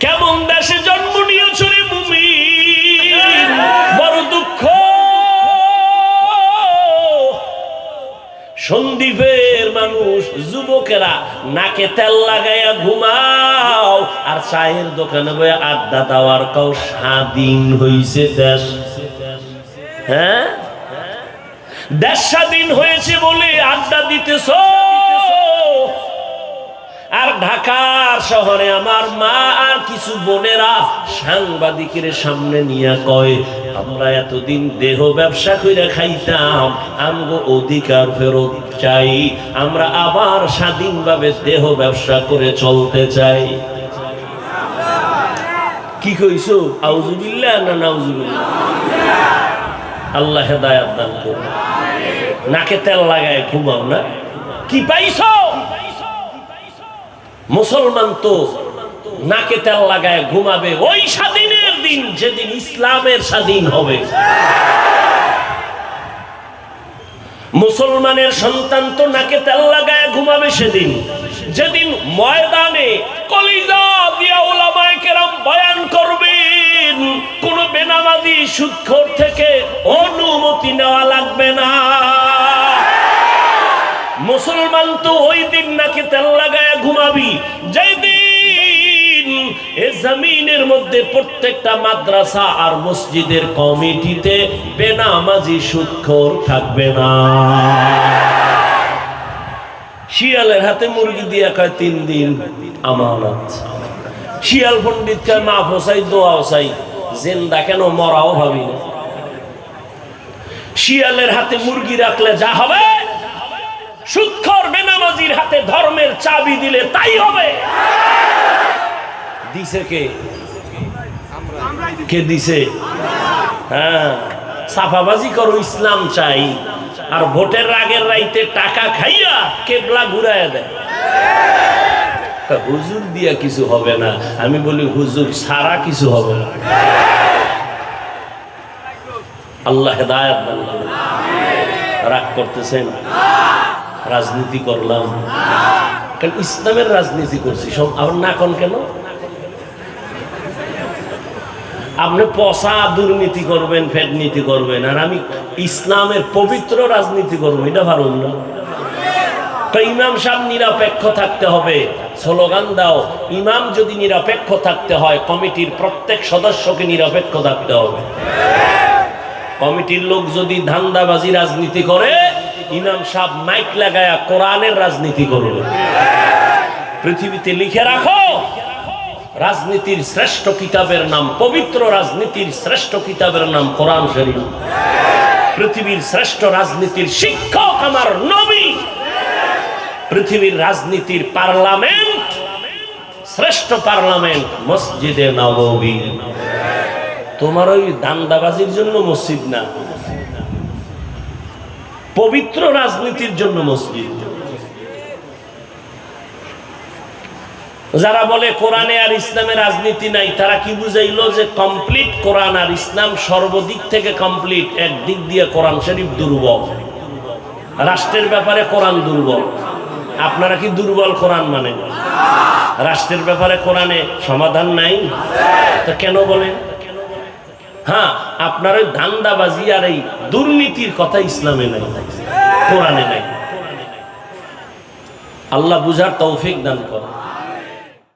কেমন দেশে জন্ম নিয়েছ রে মুমিন, বড় দুঃখ। সন্দীপের মানুষ যুবকেরা নাকে তেল লাগাইয়া ঘুমাও, আর চায়ের দোকানে বয়ে আড্ডা দেওয়ার কাউ স্বাধীন হইছে দেশ। হ্যাঁ, দেশ স্বাধীন হয়েছে বলে আড্ডা দিতেছ। আর ঢাকার শহরে আমার মা আর কিছু বোনেরা সাংবাদিকের সামনে নিয়ে কয়, আমরা এতদিন দেহ ব্যবসা করে খাইতাম, আমগো অধিকার ফেরত চাই, আমরা আবার স্বাধীনভাবে দেহ ব্যবসা করে চলতে চাই। কি কইছো? আউযুবিল্লাহ না নাউযুবিল্লাহ? আল্লাহ হেদায়েত দান করুন। নাকে তেল লাগায় ঘুমাও না, কি পাইছো? মুসলমান তো নাকে তেল লাগায় ঘুমাবে ওই স্বাধীনের দিন যেদিন ইসলামের স্বাধীন হবে। মুসলমানের সন্তান তো নাকে তেল লাগায় ঘুমাবে সেদিন যেদিন ময়দানে কলিজা দিয়া উলামায়ে কেরাম বয়ান করবেন, কোন বেনামাজি সুদখোর থেকে অনুমতি নেওয়া লাগবে না। মুসলমান তো ওই দিন নাকি তেল লাগায় ঘুমাবি যেদিন এই জমিনের মধ্যে প্রত্যেকটা মাদ্রাসা আর মসজিদের কমিটিতে বেনামাজি সুদখোর থাকবে না। শিয়ালের হাতে মুরগি দিয়া কয় 3 দিন আমানত। শিয়াল পণ্ডিত কয় মাফ হোসাই দোয়া হোসাই, জিন্দা কেন মরাও ভাবি না। শিয়ালের হাতে মুরগি রাখলে যা হবে, সুদখোর বেনামাজির হাতে ধর্মের চাবি দিলে তাই হবে। দিছে কে? কে দিছে? হ্যাঁ, সাফাবাজি করো ইসলাম চাই, আর ভোটের আগের রাইতে টাকা খাইয়া কেবলা ঘুরাইয়া দেয়। হুজুর দিয়া কিছু হবে না, আমি বলি হুজুর সারা কিছু হবে না। আল্লাহ হেদায়েত দান করুন। রাগ করতেছেন? রাজনীতি করলাম কারণ ইসলামের রাজনীতি করছি, সব আবার না কোন কেন? আপনি পচা দুর্নীতি করবেন, ফেড নীতি করবেন, আর আমি ইসলামের পবিত্র রাজনীতি করবো, এটা ভালো না? তো ইমাম সাহেব নিরপেক্ষ থাকতে হবে, স্লোগান দাও। ইমাম যদি নিরপেক্ষ থাকতে হয়, কমিটির প্রত্যেক সদস্যকে নিরপেক্ষ থাকতে হবে। কমিটির লোক যদি ধান্দাবাজি রাজনীতি করে, ইমাম সাহেব মাইক লাগায়া কোরআনের রাজনীতি করবে। পৃথিবীতে লিখে রাখো, রাজনীতির শ্রেষ্ঠ কিতাবের নাম, পবিত্র রাজনীতির শ্রেষ্ঠ কিতাবের নাম কোরআন শরীফ। পৃথিবীর শ্রেষ্ঠ রাজনীতির শিক্ষক আমার নবী। পৃথিবীর রাজনীতির পার্লামেন্ট, শ্রেষ্ঠ পার্লামেন্ট মসজিদে নববী। তোমার ওই দান্দাবাজির জন্য মসজিদ না, পবিত্র রাজনীতির জন্য মসজিদ। যারা বলে কোরআনে আর ইসলামে রাজনীতি নাই, তারা কি বুঝাইলো যে কমপ্লিট কোরআন আর ইসলাম সর্বদিক থেকে কমপ্লিট, একদিক দিয়ে কোরআন শরীফ দুর্বল, রাষ্ট্রের ব্যাপারে কোরআন দুর্বল। আপনারা কি দুর্বল কোরআন মানে? রাষ্ট্রের ব্যাপারে কোরআনে সমাধান নাই, তো কেন বলেন? হ্যাঁ, আপনার ওই ধান্দাবাজি আর এই দুর্নীতির কথা ইসলামে নাই, কোরআনে নাই। আল্লাহ বুঝার তৌফিক দান করে।